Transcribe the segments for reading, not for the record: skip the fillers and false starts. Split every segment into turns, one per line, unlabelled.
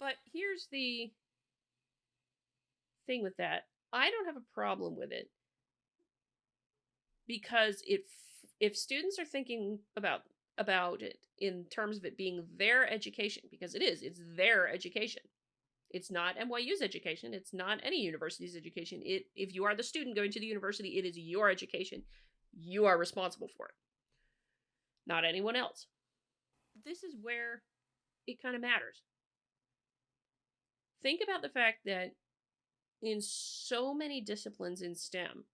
But here's the thing with that. I don't have a problem with it because if students are thinking about it in terms of it being their education, because it's their education. It's not NYU's education. It's not any university's education. If you are the student going to the university, it is your education. You are responsible for it, not anyone else. This is where it kind of matters. Think about the fact that in so many disciplines in STEM,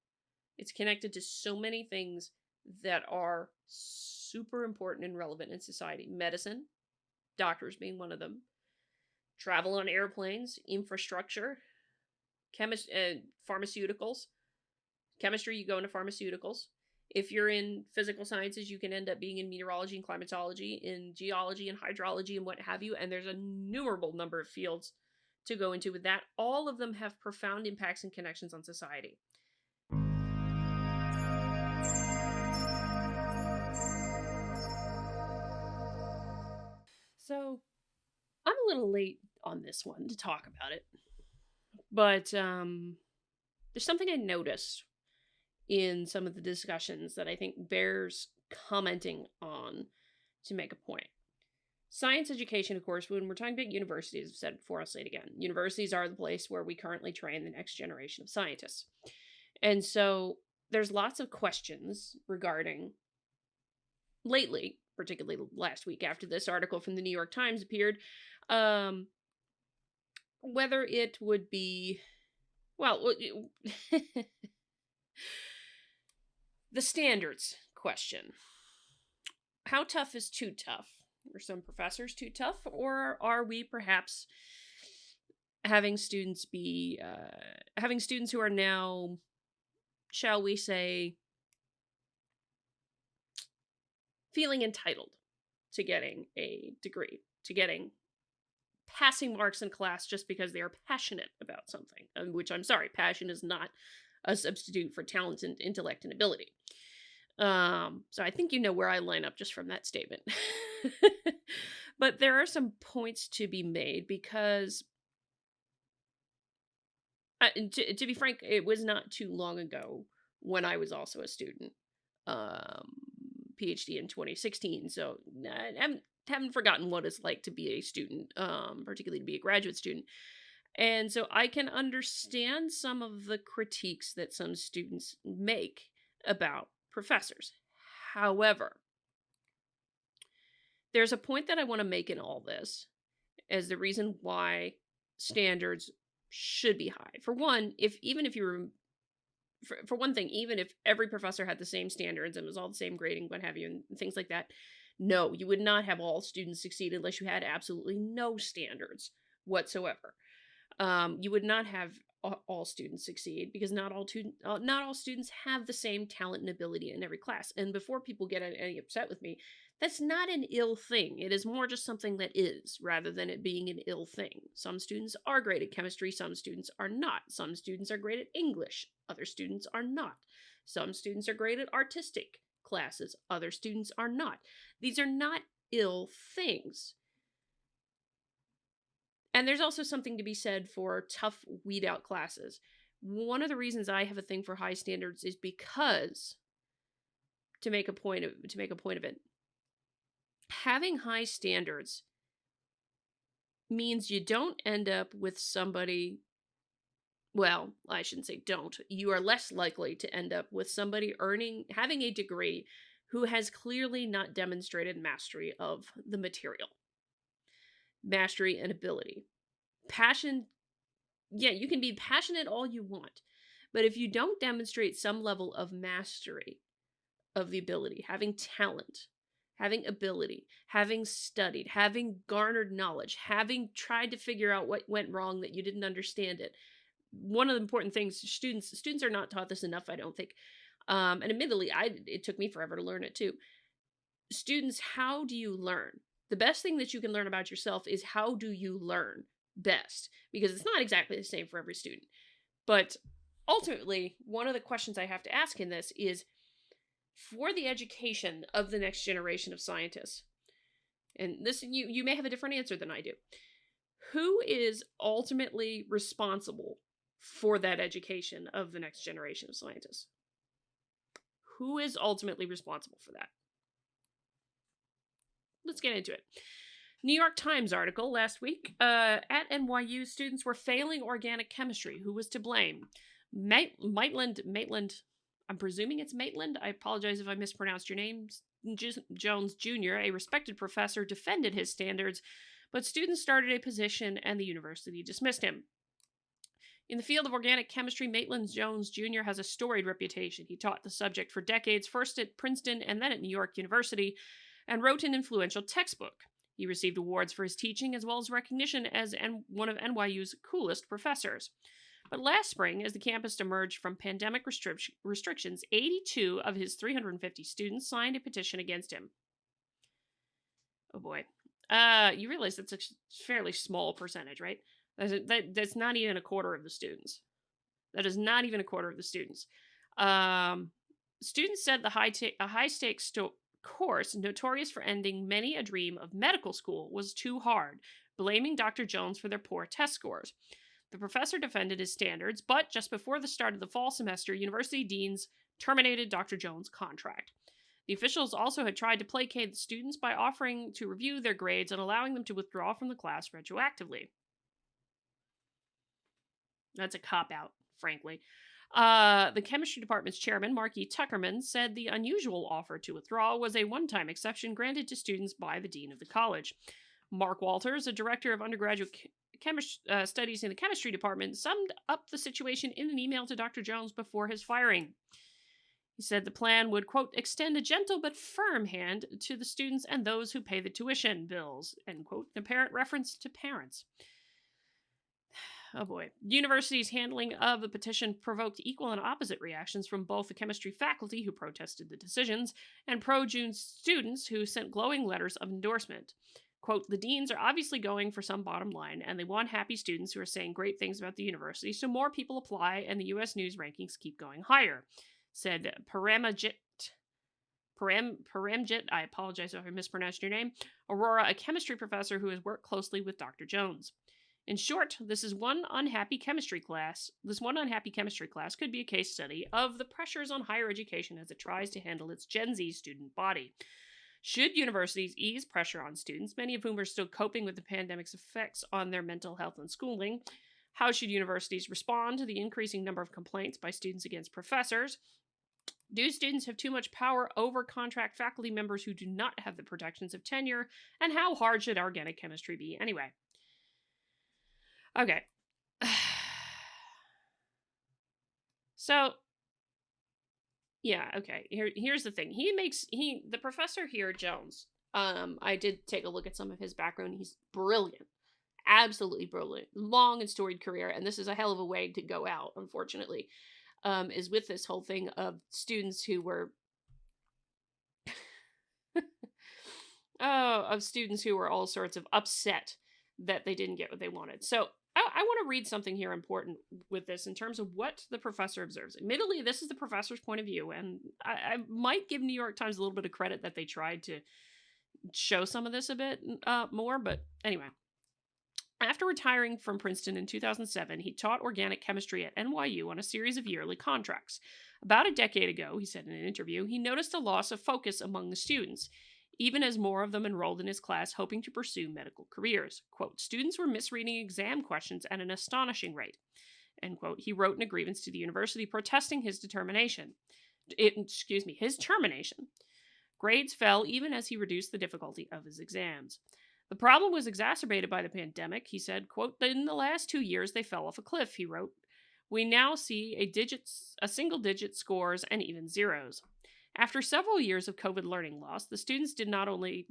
it's connected to so many things that are super important and relevant in society. Medicine, doctors being one of them, travel on airplanes, infrastructure, pharmaceuticals. Chemistry, you go into pharmaceuticals. If you're in physical sciences, you can end up being in meteorology and climatology, in geology and hydrology and what have you. And there's a innumerable number of fields to go into with that. All of them have profound impacts and connections on society. So I'm a little late on this one to talk about it, but there's something I noticed in some of the discussions that I think bears commenting on to make a point. Science education, of course, when we're talking about universities, I've said it before, I'll say it again. Universities are the place where we currently train the next generation of scientists. And so there's lots of questions regarding, lately, particularly last week after this article from the New York Times appeared, whether it would be, well, the standards question. How tough is too tough? Are some professors too tough, or are we perhaps having students who are now, shall we say, feeling entitled to getting a degree, to getting passing marks in class just because they are passionate about something, which I'm sorry, passion is not a substitute for talent and intellect and ability. So I think you know where I line up just from that statement. But there are some points to be made because, to be frank, it was not too long ago when I was also a student, PhD in 2016. So I haven't forgotten what it's like to be a student, particularly to be a graduate student. And so I can understand some of the critiques that some students make about professors. However, there's a point that I want to make in all this as the reason why standards should be high. For one, even if every professor had the same standards and was all the same grading, what have you, and things like that, no, you would not have all students succeed unless you had absolutely no standards whatsoever. You would not have all students succeed because not all students have the same talent and ability in every class. And before people get any upset with me, that's not an ill thing. It is more just something that is, rather than it being an ill thing. Some students are great at chemistry, some students are not. Some students are great at English, other students are not. Some students are great at artistic classes, other students are not. These are not ill things. And there's also something to be said for tough weed out classes. One of the reasons I have a thing for high standards is because, to make a point of it, having high standards means you don't end up with somebody, well, I shouldn't say don't. You are less likely to end up with somebody having a degree who has clearly not demonstrated mastery of the material. Mastery and ability. Passion, yeah, you can be passionate all you want, but if you don't demonstrate some level of mastery of the ability, having talent, having ability, having studied, having garnered knowledge, having tried to figure out what went wrong that you didn't understand it. One of the important things, students are not taught this enough, I don't think. And admittedly, it took me forever to learn it too. Students, how do you learn? The best thing that you can learn about yourself is how do you learn best? Because it's not exactly the same for every student. But ultimately, one of the questions I have to ask in this is, for the education of the next generation of scientists, and this you may have a different answer than I do, Who is ultimately responsible for that education of the next generation of scientists? Who is ultimately responsible for that? Let's get into it. New York Times article last week. At NYU, students were failing organic chemistry. Who was to blame? Maitland. I'm presuming it's Maitland. I apologize if I mispronounced your name. Jones Jr., a respected professor, defended his standards, but students started a petition and the university dismissed him. In the field of organic chemistry, Maitland Jones Jr. has a storied reputation. He taught the subject for decades, first at Princeton and then at New York University, and wrote an influential textbook. He received awards for his teaching as well as recognition as one of NYU's coolest professors. But last spring, as the campus emerged from pandemic restrictions, 82 of his 350 students signed a petition against him. Oh boy. You realize that's a fairly small percentage, right? That's not even a quarter of the students. That is not even a quarter of the students. Students said a high-stakes course, notorious for ending many a dream of medical school, was too hard, blaming Dr. Jones for their poor test scores. The professor defended his standards, but just before the start of the fall semester, university deans terminated Dr. Jones' contract. The officials also had tried to placate the students by offering to review their grades and allowing them to withdraw from the class retroactively. That's a cop-out, frankly. The chemistry department's chairman, Mark E. Tuckerman, said the unusual offer to withdraw was a one-time exception granted to students by the dean of the college. Mark Walters, a director of undergraduate studies in the chemistry department, summed up the situation in an email to Dr. Jones before his firing. He said the plan would, quote, extend a gentle but firm hand to the students and those who pay the tuition bills, end quote, in apparent reference to parents. Oh boy. The university's handling of the petition provoked equal and opposite reactions from both the chemistry faculty, who protested the decisions, and pro-June students, who sent glowing letters of endorsement. Quote, the deans are obviously going for some bottom line, and they want happy students who are saying great things about the university, so more people apply and the U.S. News rankings keep going higher, said Paramjit, I apologize if I mispronounced your name, Aurora, a chemistry professor who has worked closely with Dr. Jones. In short, this one unhappy chemistry class could be a case study of the pressures on higher education as it tries to handle its Gen Z student body. Should universities ease pressure on students, many of whom are still coping with the pandemic's effects on their mental health and schooling? How should universities respond to the increasing number of complaints by students against professors? Do students have too much power over contract faculty members who do not have the protections of tenure? And how hard should organic chemistry be anyway? Okay. So, yeah, okay. Here's the thing. The professor here, Jones, I did take a look at some of his background. He's brilliant. Absolutely brilliant. Long and storied career, and this is a hell of a way to go out, unfortunately. Is with this whole thing of students who were all sorts of upset that they didn't get what they wanted. So I want to read something here important with this in terms of what the professor observes. Admittedly, this is the professor's point of view, and I might give New York Times a little bit of credit that they tried to show some of this a bit more, but anyway. After retiring from Princeton in 2007, he taught organic chemistry at NYU on a series of yearly contracts. About a decade ago, he said in an interview, he noticed a loss of focus among the students, even as more of them enrolled in his class hoping to pursue medical careers. Quote, students were misreading exam questions at an astonishing rate. End quote. He wrote in a grievance to the university protesting his termination. Grades fell even as he reduced the difficulty of his exams. The problem was exacerbated by the pandemic, he said, quote, in the last 2 years they fell off a cliff, he wrote. We now see a single-digit scores and even zeros. After several years of COVID learning loss, the students not only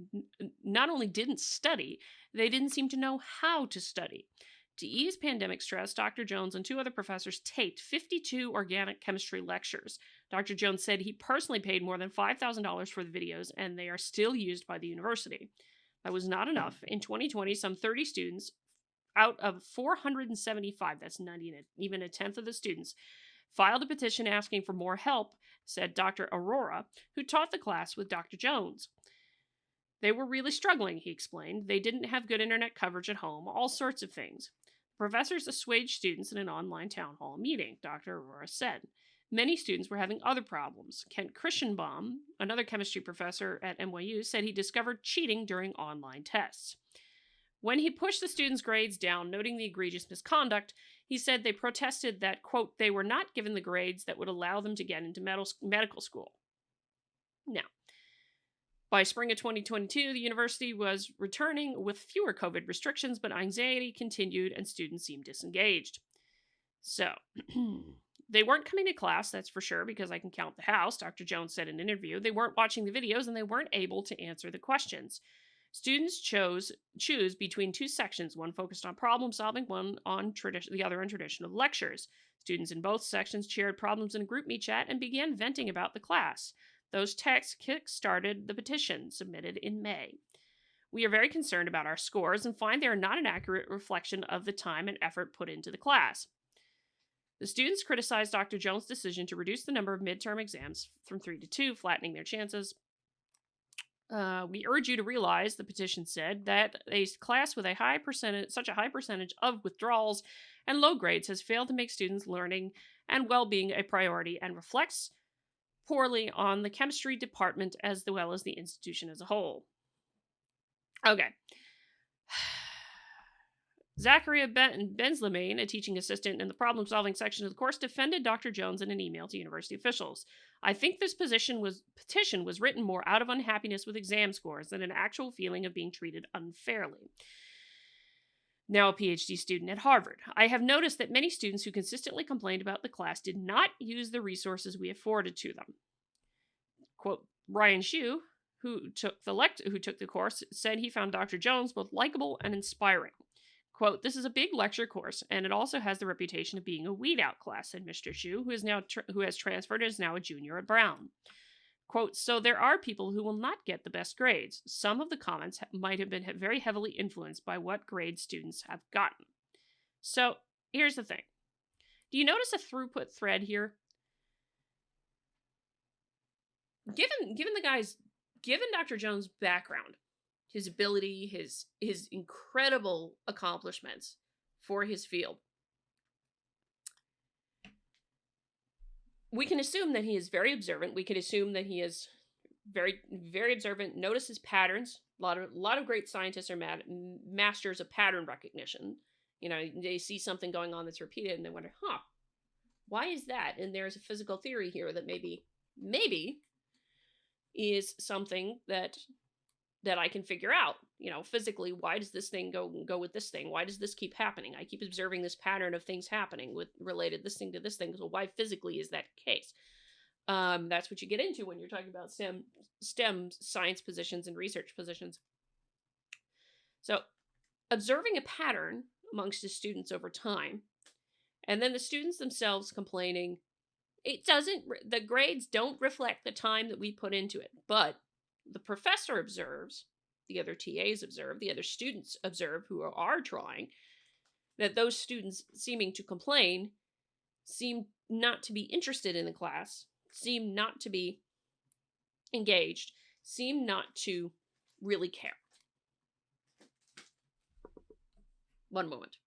didn't study, they didn't seem to know how to study. To ease pandemic stress, Dr. Jones and 2 other professors taped 52 organic chemistry lectures. Dr. Jones said he personally paid more than $5,000 for the videos, and they are still used by the university. That was not enough. In 2020, some 30 students out of 475, that's not even a tenth of the students, filed a petition asking for more help, said Dr. Aurora, who taught the class with Dr. Jones. They were really struggling, he explained. They didn't have good internet coverage at home, all sorts of things. Professors assuaged students in an online town hall meeting, Dr. Aurora said. Many students were having other problems. Kent Christenbaum, another chemistry professor at NYU, said he discovered cheating during online tests. When he pushed the students' grades down, noting the egregious misconduct, he said they protested that, quote, they were not given the grades that would allow them to get into medical school. Now, by spring of 2022, the university was returning with fewer COVID restrictions, but anxiety continued and students seemed disengaged. So, they weren't coming to class, that's for sure, because I can count the house, Dr. Jones said in an interview. They weren't watching the videos, and they weren't able to answer the questions. Students choose between two sections, one focused on problem solving, one on the other on traditional lectures. Students in both sections shared problems in a group meet chat and began venting about the class. Those texts kick-started the petition submitted in May. We are very concerned about our scores and find they are not an accurate reflection of the time and effort put into the class. The students criticized Dr. Jones' decision to reduce the number of midterm exams from 3 to 2, flattening their chances. We urge you to realize, the petition said, that a class with such a high percentage of withdrawals and low grades has failed to make students' learning and well-being a priority and reflects poorly on the chemistry department as well as the institution as a whole. Okay. Zachariah Benzlemane, a teaching assistant in the problem-solving section of the course, defended Dr. Jones in an email to university officials. I think this petition was written more out of unhappiness with exam scores than an actual feeling of being treated unfairly. Now a PhD student at Harvard. I have noticed that many students who consistently complained about the class did not use the resources we afforded to them. Quote, Ryan Hsu, who took the course, said he found Dr. Jones both likable and inspiring. Quote, this is a big lecture course, and it also has the reputation of being a weed-out class, said Mr. Hsu, who has transferred and is now a junior at Brown. Quote, so there are people who will not get the best grades. Some of the comments might have been very heavily influenced by what grades students have gotten. So here's the thing. Do you notice a throughput thread here? Given Dr. Jones' background, his ability, his incredible accomplishments for his field, we can assume that he is very observant. We can assume that he is very, very observant, notices patterns. A lot of great scientists are masters of pattern recognition. You know, they see something going on that's repeated and they wonder, why is that? And there's a physical theory here that maybe is something that I can figure out, physically. Why does this thing go with this thing? Why does this keep happening? I keep observing this pattern of things happening with related this thing to this thing. So why physically is that case? That's what you get into when you're talking about STEM science positions and research positions. So observing a pattern amongst the students over time, and then the students themselves complaining, the grades don't reflect the time that we put into it, but the professor observes, the other TAs observe, the other students observe who are trying, that those students seeming to complain seem not to be interested in the class, seem not to be engaged, seem not to really care. One moment.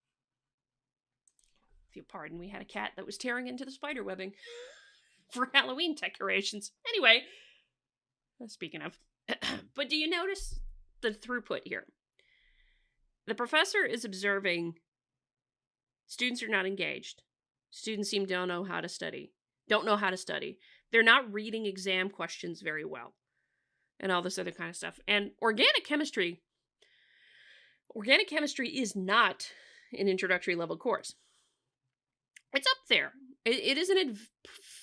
If you pardon, we had a cat that was tearing into the spider webbing for Halloween decorations. Anyway, speaking of, but do you notice the throughput here? The professor is observing students are not engaged. Students don't know how to study. They're not reading exam questions very well and all this other kind of stuff. And organic chemistry is not an introductory level course. It's up there. It is a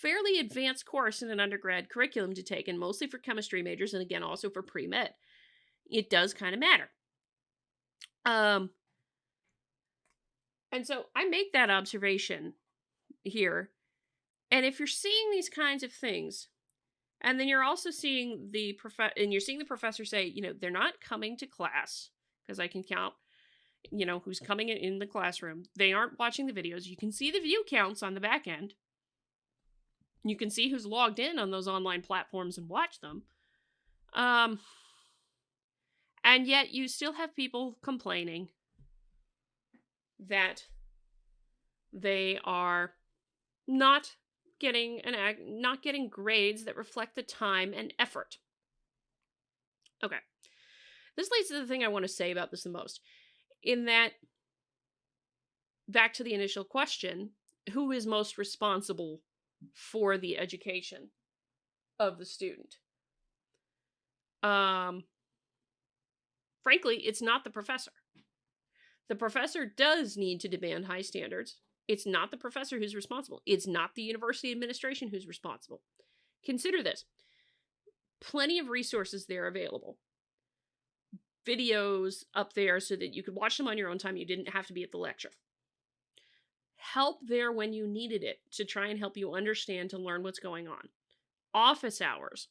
fairly advanced course in an undergrad curriculum to take, and mostly for chemistry majors, and again, also for pre-med. It does kind of matter. And so I make that observation here. And if you're seeing these kinds of things, and then you're also seeing the professor say, they're not coming to class, because I can count, who's coming in the classroom. They aren't watching the videos. You can see the view counts on the back end. You can see who's logged in on those online platforms and watch them. And yet you still have people complaining that they are not not getting grades that reflect the time and effort. Okay. This leads to the thing I want to say about this the most. In that, back to the initial question, who is most responsible for the education of the student? Frankly, it's not the professor. The professor does need to demand high standards. It's not the professor who's responsible. It's not the university administration who's responsible. Consider this. Plenty of resources there available. Videos up there so that you could watch them on your own time. You didn't have to be at the lecture. Help there when you needed it to try and help you understand, to learn what's going on. Office hours,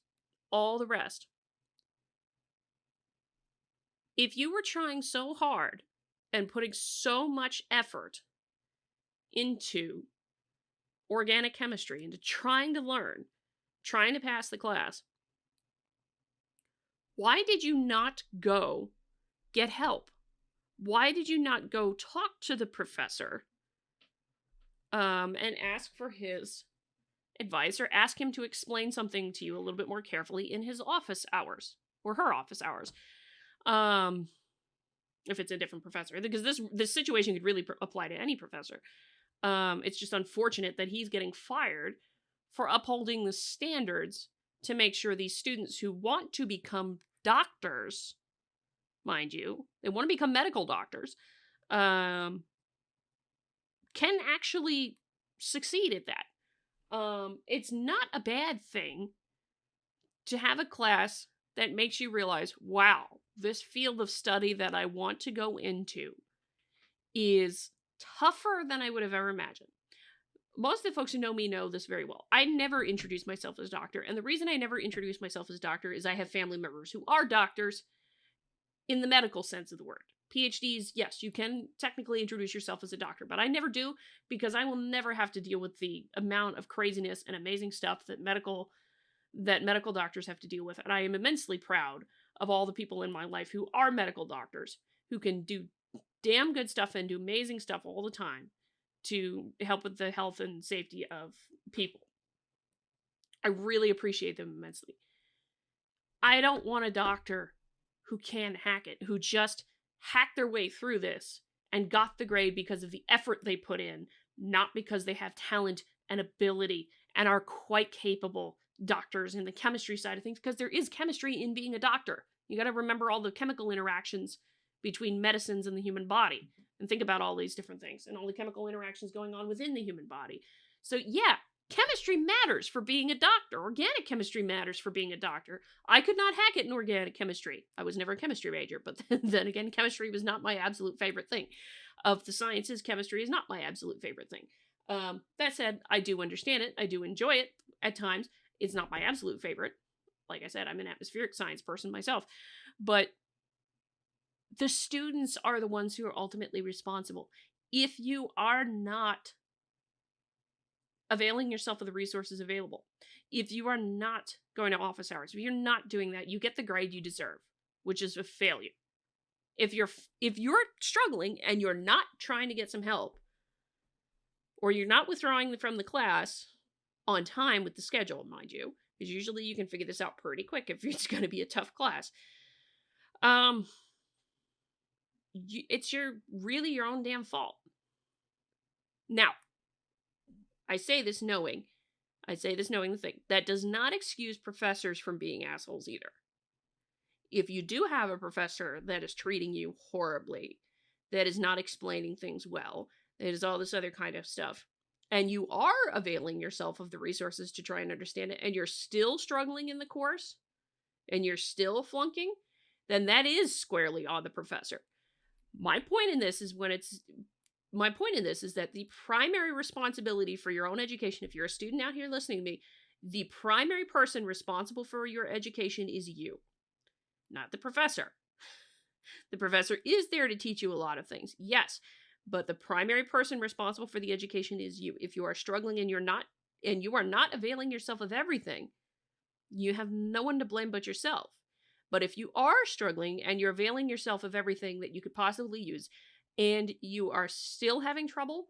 all the rest. If you were trying so hard and putting so much effort into organic chemistry, into trying to learn, trying to pass the class, why did you not go get help? Why did you not go talk to the professor and ask for his advice, or ask him to explain something to you a little bit more carefully in his office hours or her office hours? If it's a different professor, because this situation could really apply to any professor. It's just unfortunate that he's getting fired for upholding the standards to make sure these students who want to become doctors, mind you, they want to become medical doctors, can actually succeed at that. It's not a bad thing to have a class that makes you realize, wow, this field of study that I want to go into is tougher than I would have ever imagined. Most of the folks who know me know this very well. I never introduced myself as doctor, and the reason I never introduced myself as doctor is I have family members who are doctors in the medical sense of the word. PhDs, yes, you can technically introduce yourself as a doctor, but I never do, because I will never have to deal with the amount of craziness and amazing stuff that medical doctors have to deal with. And I am immensely proud of all the people in my life who are medical doctors, who can do damn good stuff and do amazing stuff all the time to help with the health and safety of people. I really appreciate them immensely. I don't want a doctor who can hack it, who just hacked their way through this and got the grade because of the effort they put in, not because they have talent and ability and are quite capable doctors in the chemistry side of things, because there is chemistry in being a doctor. You got to remember all the chemical interactions between medicines and the human body, and think about all these different things and all the chemical interactions going on within the human body. So yeah, chemistry matters for being a doctor. Organic chemistry matters for being a doctor. I could not hack it in organic chemistry. I was never a chemistry major, but then again, chemistry was not my absolute favorite thing. Of the sciences, chemistry is not my absolute favorite thing. That said, I do understand it. I do enjoy it at times. It's not my absolute favorite. Like I said, I'm an atmospheric science person myself. But the students are the ones who are ultimately responsible. If you are not availing yourself of the resources available, if you are not going to office hours, if you're not doing that, you get the grade you deserve, which is a failure. If you're struggling and you're not trying to get some help, or you're not withdrawing from the class on time with the schedule, mind you, because usually you can figure this out pretty quick if it's going to be a tough class. It's really your own damn fault. Now, I say this knowing the thing. That does not excuse professors from being assholes either. If you do have a professor that is treating you horribly, that is not explaining things well, that is all this other kind of stuff, and you are availing yourself of the resources to try and understand it, and you're still struggling in the course, and you're still flunking, then that is squarely on the professor. My point in this is that the primary responsibility for your own education, if you're a student out here listening to me, the primary person responsible for your education is you, not the professor. The professor is there to teach you a lot of things, yes, but the primary person responsible for the education is you. If you are struggling and you are not availing yourself of everything, you have no one to blame but yourself. But if you are struggling and you're availing yourself of everything that you could possibly use and you are still having trouble,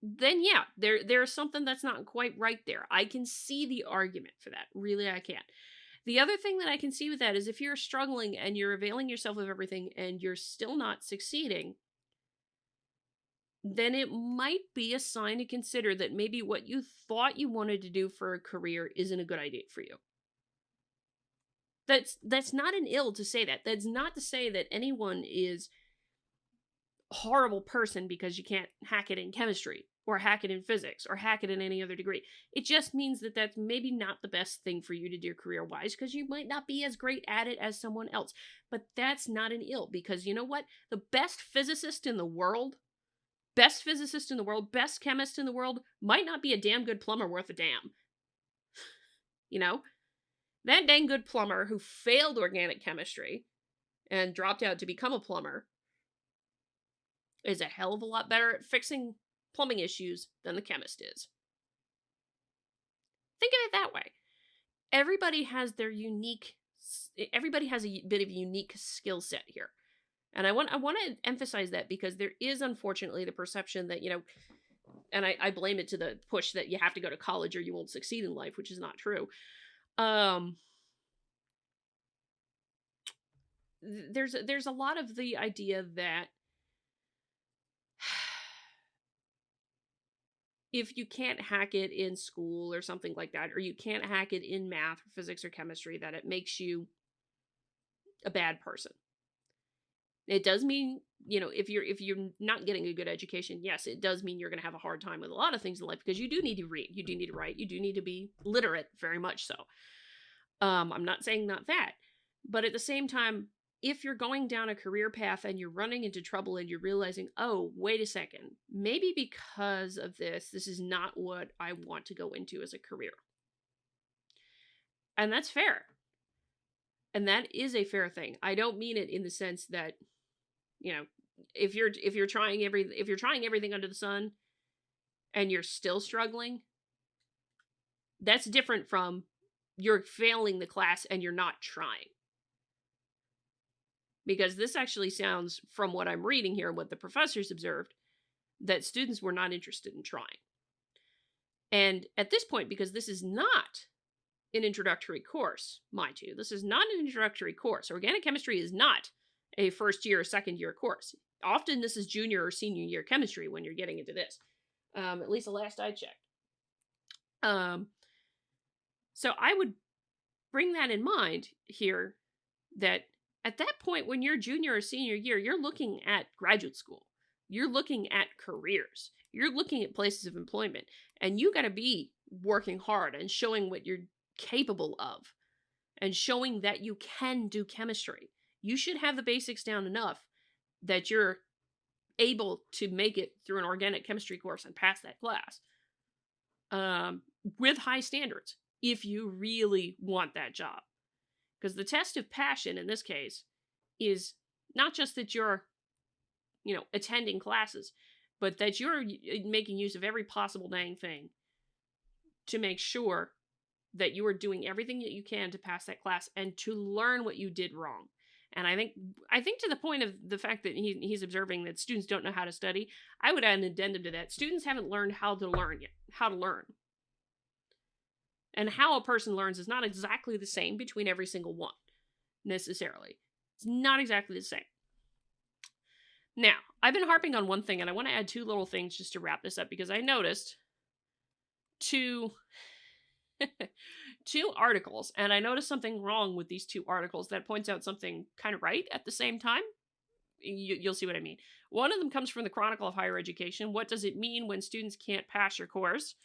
then yeah, there's something that's not quite right there. I can see the argument for that. Really, I can. The other thing that I can see with that is if you're struggling and you're availing yourself of everything and you're still not succeeding, then it might be a sign to consider that maybe what you thought you wanted to do for a career isn't a good idea for you. That's not an ill to say that. That's not to say that anyone is a horrible person because you can't hack it in chemistry or hack it in physics or hack it in any other degree. It just means that that's maybe not the best thing for you to do career-wise because you might not be as great at it as someone else. But that's not an ill because you know what? The best physicist in the world, best chemist in the world might not be a damn good plumber worth a damn. You know? That dang good plumber who failed organic chemistry and dropped out to become a plumber is a hell of a lot better at fixing plumbing issues than the chemist is. Think of it that way. Everybody has a bit of unique skill set here. And I want to emphasize that because there is unfortunately the perception that, and I blame it to the push that you have to go to college or you won't succeed in life, which is not true. There's a lot of the idea that if you can't hack it in school or something like that, or you can't hack it in math or physics or chemistry, that it makes you a bad person. It does mean, if you're not getting a good education, yes, it does mean you're going to have a hard time with a lot of things in life because you do need to read, you do need to write, you do need to be literate, very much so. I'm not saying not that, but at the same time, if you're going down a career path and you're running into trouble and you're realizing, oh, wait a second, maybe because of this is not what I want to go into as a career. And that's fair. And that is a fair thing. I don't mean it in the sense that, if you're trying everything under the sun and you're still struggling, that's different from you're failing the class and you're not trying. Because this actually sounds, from what I'm reading here and what the professors observed, that students were not interested in trying. And at this point, because this is not an introductory course, mind you, this is not an introductory course. Organic chemistry is not a first year or second year course. Often this is junior or senior year chemistry when you're getting into this. At least the last I checked. So I would bring that in mind here, that at that point, when you're junior or senior year, you're looking at graduate school. You're looking at careers. You're looking at places of employment. And you got to be working hard and showing what you're capable of and showing that you can do chemistry. You should have the basics down enough that you're able to make it through an organic chemistry course and pass that class with high standards if you really want that job. Because the test of passion in this case is not just that you're, attending classes, but that you're making use of every possible dang thing to make sure that you are doing everything that you can to pass that class and to learn what you did wrong. And I think to the point of the fact that he's observing that students don't know how to study, I would add an addendum to that. Students haven't learned how to learn yet. How to learn. And how a person learns is not exactly the same between every single one, necessarily. It's not exactly the same. Now, I've been harping on one thing, and I want to add two little things just to wrap this up, because I noticed two articles, and I noticed something wrong with these two articles that points out something kind of right at the same time. You'll see what I mean. One of them comes from the Chronicle of Higher Education. What does it mean when students can't pass your course?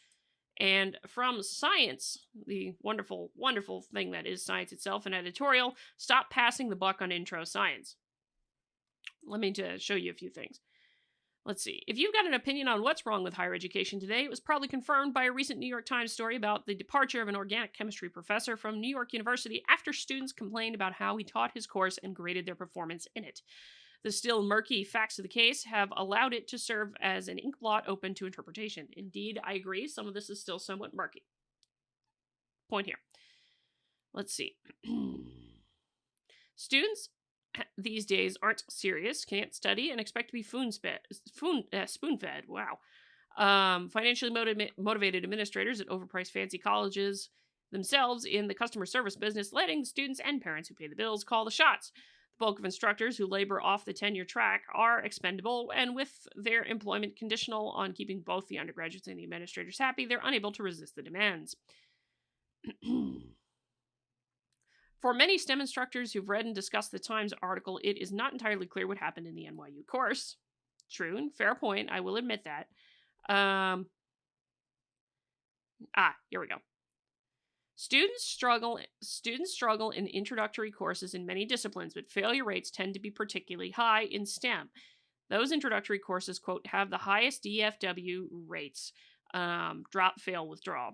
And from Science, the wonderful, wonderful thing that is science itself, an editorial, Stop Passing the Buck on Intro Science. Let me show you a few things. Let's see. If you've got an opinion on what's wrong with higher education today, it was probably confirmed by a recent New York Times story about the departure of an organic chemistry professor from New York University after students complained about how he taught his course and graded their performance in it. The still murky facts of the case have allowed it to serve as an inkblot open to interpretation. Indeed, I agree, some of this is still somewhat murky. Point here. Let's see. Students these days aren't serious, can't study, and expect to be spoon-fed. Wow. Financially motivated administrators at overpriced fancy colleges themselves in the customer service business, letting students and parents who pay the bills call the shots. The bulk of instructors who labor off the tenure track are expendable, and with their employment conditional on keeping both the undergraduates and the administrators happy, they're unable to resist the demands. For many STEM instructors who've read and discussed the Times article, it is not entirely clear what happened in the NYU course. True, and fair point. I will admit that. Here we go. Students struggle in introductory courses in many disciplines, but failure rates tend to be particularly high in STEM. Those introductory courses, quote, have the highest DFW rates, drop, fail, withdraw,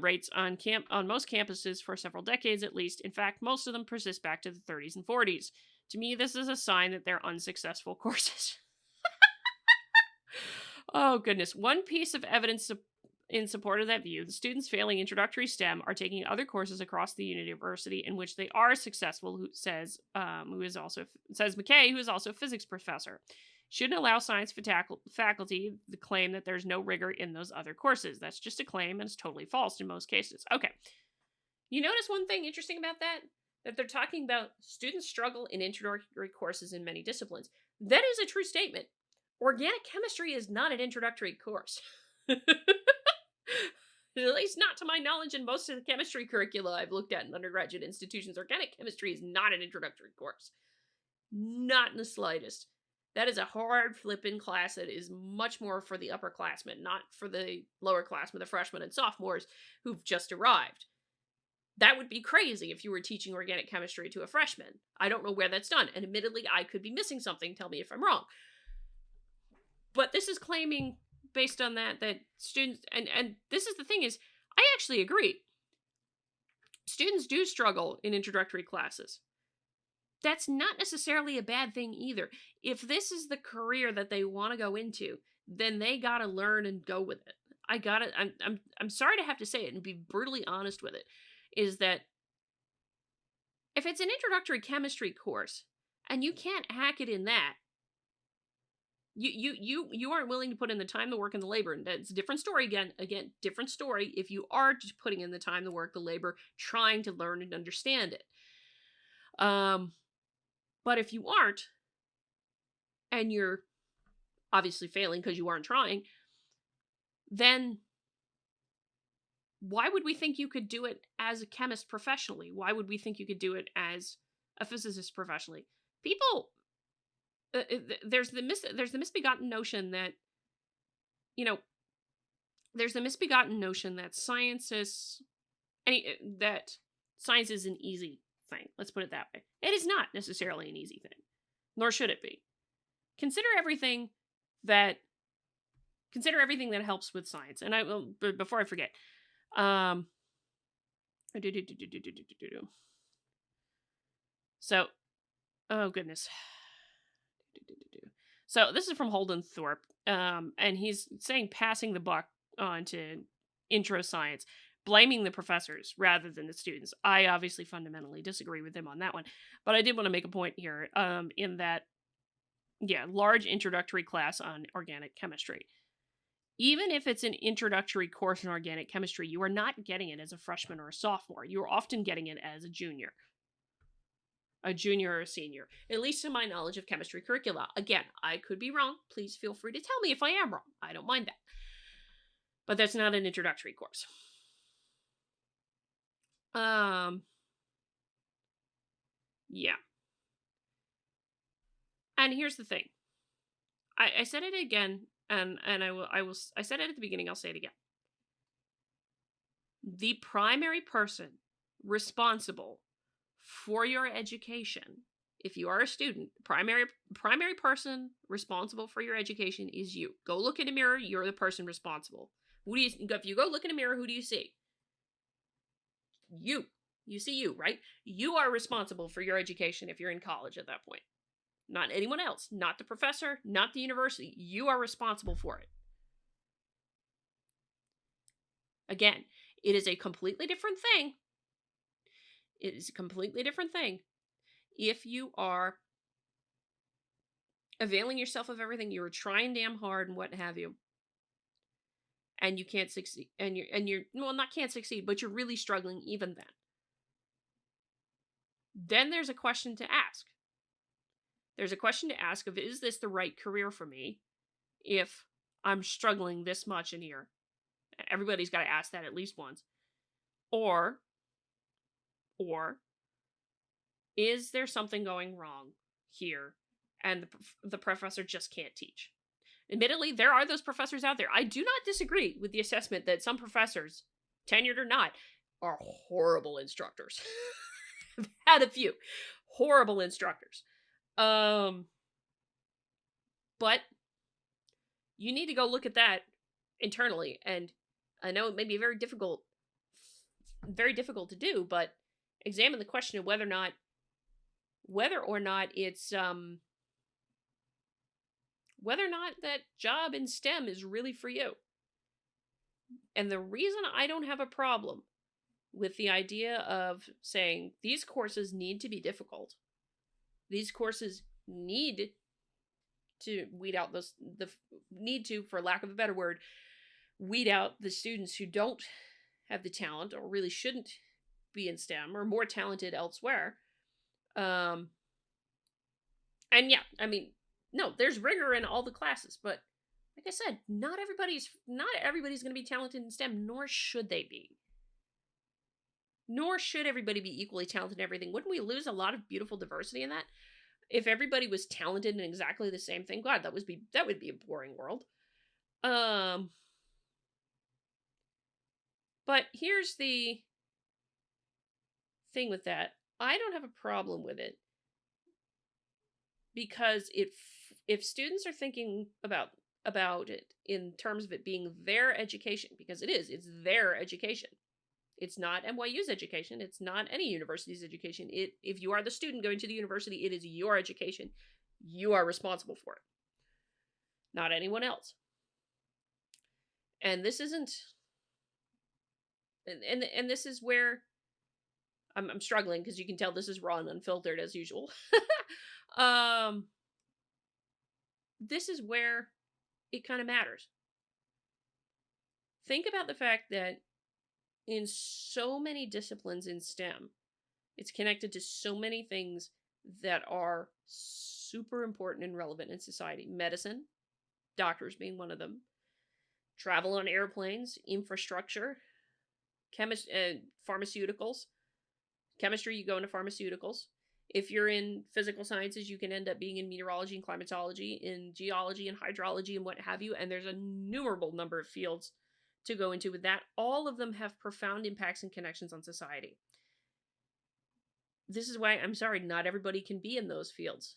rates on most campuses for several decades at least. In fact, most of them persist back to the 30s and 40s. To me, this is a sign that they're unsuccessful courses. Oh, goodness. One piece of evidence in support of that view, the students failing introductory STEM are taking other courses across the university in which they are successful, says McKay, who is also a physics professor. Shouldn't allow science faculty the claim that there's no rigor in those other courses. That's just a claim, and it's totally false in most cases. Okay. You notice one thing interesting about that? That they're talking about students struggle in introductory courses in many disciplines. That is a true statement. Organic chemistry is not an introductory course. At least not to my knowledge in most of the chemistry curricula I've looked at in undergraduate institutions. Organic chemistry is not an introductory course. Not in the slightest. That is a hard flipping class that is much more for the upperclassmen, not for the lowerclassmen, the freshmen and sophomores who've just arrived. That would be crazy if you were teaching organic chemistry to a freshman. I don't know where that's done, and admittedly, I could be missing something. Tell me if I'm wrong. But this is claiming, based on that students, and this is the thing is, I actually agree. Students do struggle in introductory classes. That's not necessarily a bad thing either. If this is the career that they want to go into, then they gotta learn and go with it. I'm sorry to have to say it and be brutally honest with it, is that if it's an introductory chemistry course and you can't hack it in that, you aren't willing to put in the time, the work, and the labor, and that's a different story again, different story if you are just putting in the time, the work, the labor, trying to learn and understand it. But if you aren't, and you're obviously failing because you aren't trying, then why would we think you could do it as a chemist professionally? Why would we think you could do it as a physicist professionally? People, there's the misbegotten notion that, science is an easy thing. Let's put it that way. It is not necessarily an easy thing, nor should it be. Consider everything that helps with science. And I will, before I forget, so, oh goodness. So this is from Holden Thorpe, and he's saying passing the buck on to intro science, blaming the professors rather than the students. I obviously fundamentally disagree with him on that one, but I did want to make a point here, in that, large introductory class on organic chemistry. Even if it's an introductory course in organic chemistry, you are not getting it as a freshman or a sophomore. You're often getting it as a junior or a senior, at least to my knowledge of chemistry curricula. Again, I could be wrong. Please feel free to tell me if I am wrong. I don't mind that. But that's not an introductory course. Yeah. And here's the thing. I said it again, and I said it at the beginning, I'll say it again. The primary person responsible for your education, if you are a student, primary person responsible for your education is you. Go look in a mirror, you're the person responsible. If you go look in a mirror, who do you see? You. You see you, right? You are responsible for your education if you're in college at that point. Not anyone else, not the professor, not the university. You are responsible for it. Again, it is a completely different thing. It is a completely different thing if you are availing yourself of everything, you're trying damn hard and what have you, and you can't succeed, and you're well, not can't succeed, but you're really struggling even then there's a question to ask. There's a question to ask of, is this the right career for me if I'm struggling this much in here? Everybody's got to ask that at least once. Or is there something going wrong here and the professor just can't teach? Admittedly, there are those professors out there. I do not disagree with the assessment that some professors, tenured or not, are horrible instructors. I've had a few horrible instructors. But you need to go look at that internally, and I know it may be very difficult to do, but examine the question of whether or not it's whether or not that job in STEM is really for you. And the reason I don't have a problem with the idea of saying these courses need to be difficult, these courses need to weed out for lack of a better word, weed out the students who don't have the talent or really shouldn't be in STEM or more talented elsewhere. And yeah, I mean, no, there's rigor in all the classes, but like I said, not everybody's going to be talented in STEM, nor should they be. Nor should everybody be equally talented in everything. Wouldn't we lose a lot of beautiful diversity in that? If everybody was talented in exactly the same thing, God, that would be a boring world. But here's the thing with that. I don't have a problem with it, because if students are thinking about it in terms of it being their education, because it's their education. It's not NYU's education. It's not any university's education. If you are the student going to the university, it is your education. You are responsible for it, not anyone else. And this isn't, and this is where I'm struggling, because you can tell this is raw and unfiltered as usual. This is where it kind of matters. Think about the fact that in so many disciplines in STEM, it's connected to so many things that are super important and relevant in society. Medicine, doctors being one of them, travel on airplanes, infrastructure, pharmaceuticals. Chemistry, you go into pharmaceuticals. If you're in physical sciences, you can end up being in meteorology and climatology, in geology and hydrology and what have you, and there's a innumerable number of fields to go into with that. All of them have profound impacts and connections on society. This is why, I'm sorry, not everybody can be in those fields,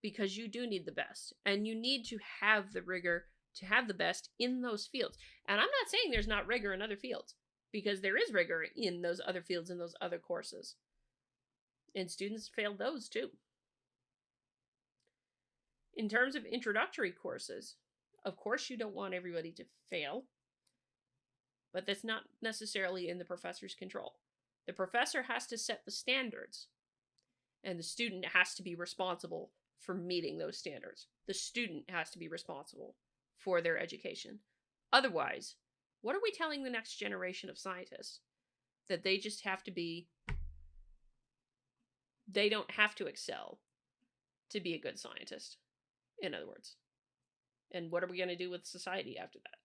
because you do need the best, and you need to have the rigor to have the best in those fields. And I'm not saying there's not rigor in other fields, because there is rigor in those other fields, in those other courses. And students failed those too. In terms of introductory courses, of course you don't want everybody to fail, but that's not necessarily in the professor's control. The professor has to set the standards, and the student has to be responsible for meeting those standards. The student has to be responsible for their education. Otherwise, what are we telling the next generation of scientists? That they just have to be, they don't have to excel to be a good scientist, in other words. And what are we going to do with society after that?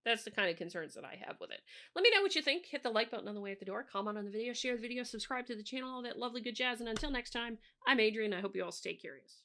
That's the kind of concerns that I have with it. Let me know what you think. Hit the like button on the way out the door, comment on the video, share the video, subscribe to the channel, all that lovely good jazz. And until next time, I'm Adrian. I hope you all stay curious.